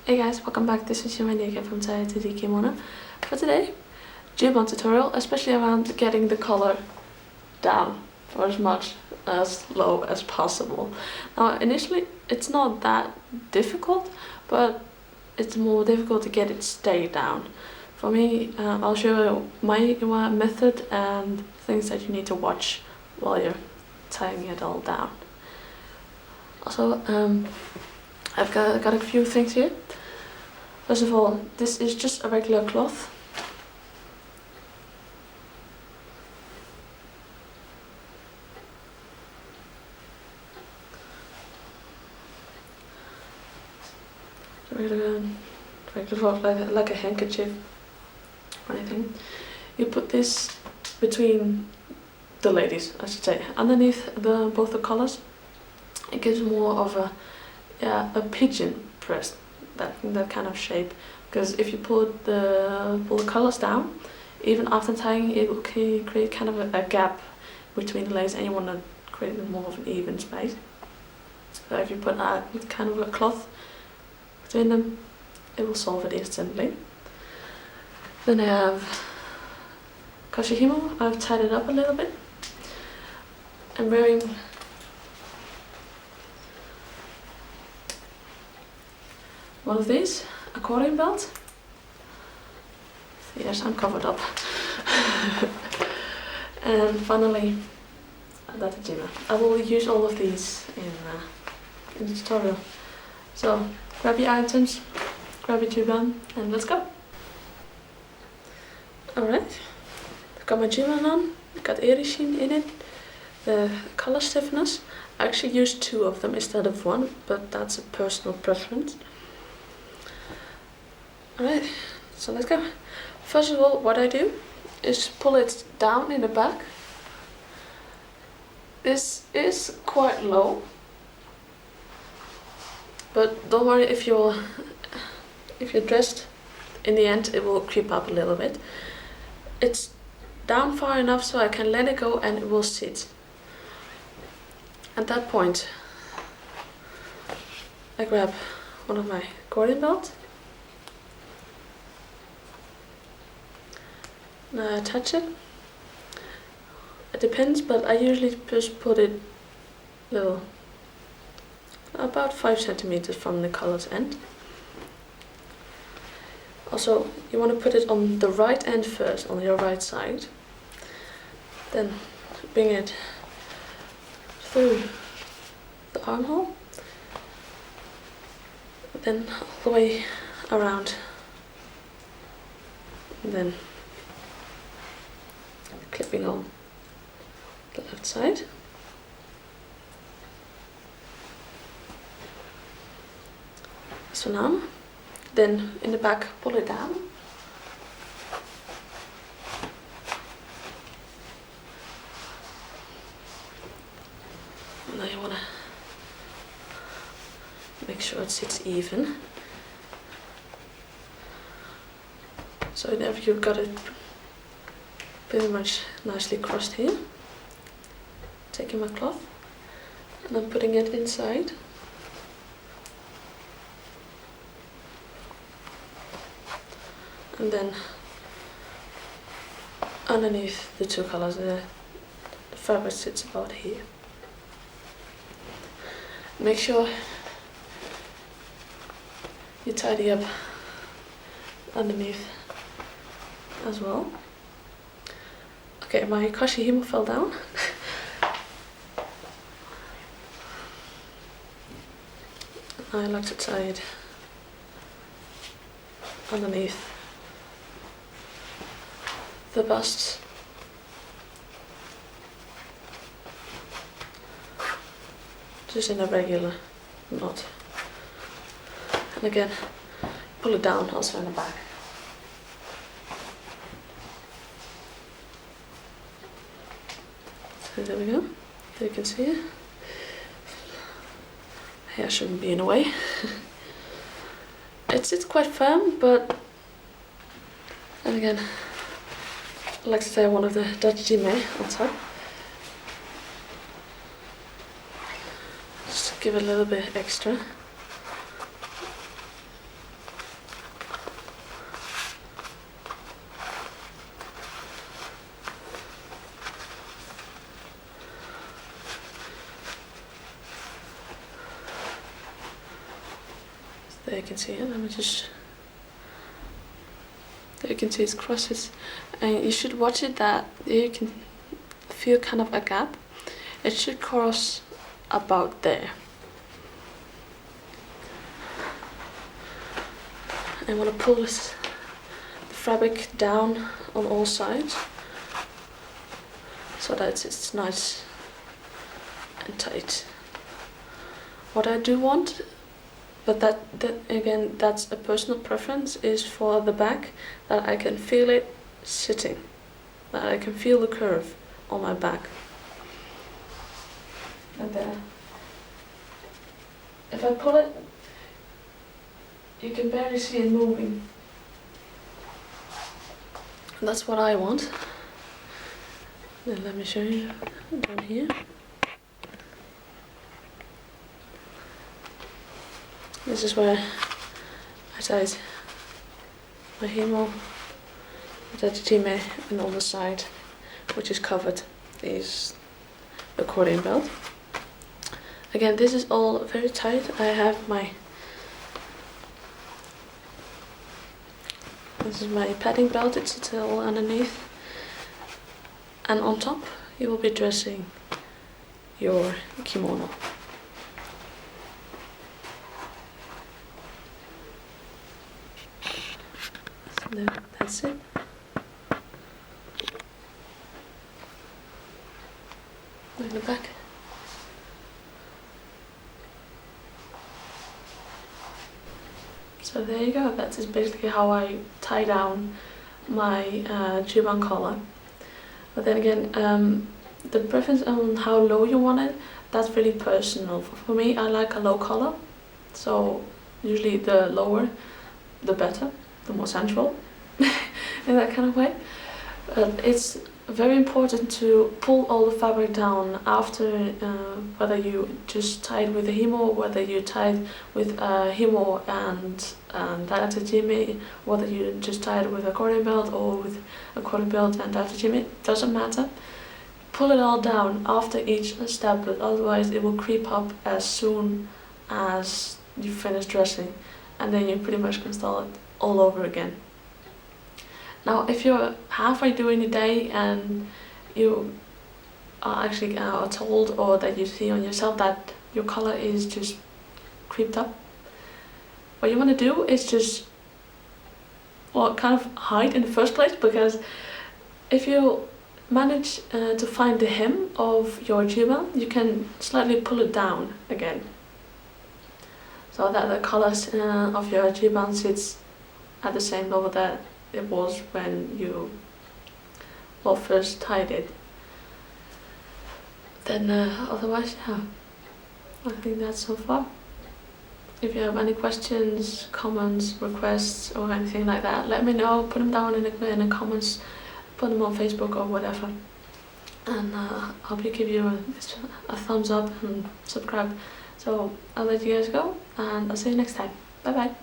Hey guys, welcome back. This is Juban from Chayatsuji Kimono. For today, Juban tutorial, especially around getting the color down or as much as low as possible. Now initially it's not that difficult, but it's more difficult to get it stay down. For me, I'll show you my method and things that you need to watch while you're tying it all down. Also, I've got a few things here. First of all, this is just a regular cloth. Regular cloth, like a handkerchief or anything. You put this between the ladies, I should say, underneath both the collars. It gives more of a pigeon press, that kind of shape. Because if you pull the collars down, even after tying, it will create kind of a gap between the legs, and you want to create more of an even space. So if you put kind of a cloth between them, it will solve it instantly. Then I have Kashihimo. I've tied it up a little bit. I'm wearing one of these accordion belts. Yes, I'm covered up. And finally, that hajime. I will use all of these in the tutorial. So grab your items, grab your Juban, and let's go. Alright, I've got my Juban on, I've got Erishin in it, the color stiffeners. I actually used 2 of them instead of 1, but that's a personal preference. Alright, so let's go. First of all, what I do is pull it down in the back. This is quite low, but don't worry if you're dressed. In the end, it will creep up a little bit. It's down far enough so I can let it go and it will sit. At that point, I grab one of my accordion belts. Now I attach it. It depends, but I usually just put it about 5 centimeters from the collar's end. Also, you want to put it on the right end first, on your right side. Then bring it through the armhole. Then all the way around. And then clipping on the left side. So now, then in the back, pull it down. Now you want to make sure it sits even. So now you've got it pretty much nicely crossed here. Taking my cloth and I'm putting it inside. And then underneath the 2 colors, the fabric sits about here. Make sure you tidy up underneath as well. Okay, my Kashihimo fell down. I like to tie it underneath the bust. Just in a regular knot. And again, pull it down also in the back. So there we go. There you can see it. Hair shouldn't be in the way. It's quite firm, but and again, I like to say one of the hajime on top. Just give it a little bit extra. There you can see it. Let me just. There you can see its crosses, and you should watch it that you can feel kind of a gap. It should cross about there. I want to pull the fabric down on all sides so that it's nice and tight. What I do want, but that again, that's a personal preference, is for the back that I can feel it sitting, that I can feel the curve on my back. And there. If I pull it, you can barely see it moving. And that's what I want. Then let me show you down here. This is where I tied my himo, the tatame, and on the side, which is covered, is the accordion belt. Again, this is all very tight. I have this is my padding belt, it's still underneath. And on top, you will be dressing your kimono. So that's it. In the back. So there you go, that is basically how I tie down my Juban collar. But then again, the preference on how low you want it, that's really personal. For me, I like a low collar, so usually the lower, the better, the more sensual, in that kind of way. But it's very important to pull all the fabric down after, whether you just tied with a himo, whether you tied with a himo and tatame, whether you just tied with a accordion belt or with accordion belt and tatame, doesn't matter. Pull it all down after each step, but otherwise it will creep up as soon as you finish dressing, and then you pretty much can start it all over again. Now, if you're halfway during the day and you are actually told, or that you see on yourself that your collar is just creeped up, what you want to do is just, well, kind of hide in the first place, because if you manage to find the hem of your juban, you can slightly pull it down again, so that the colors of your juban sits at the same level that it was when you first tied it. Then otherwise, yeah, I think that's so far. If you have any questions, comments, requests, or anything like that, let me know. Put them down in the comments, put them on Facebook or whatever, and I hope you give you a thumbs up and subscribe. So I'll let you guys go, and I'll see you next time. Bye bye.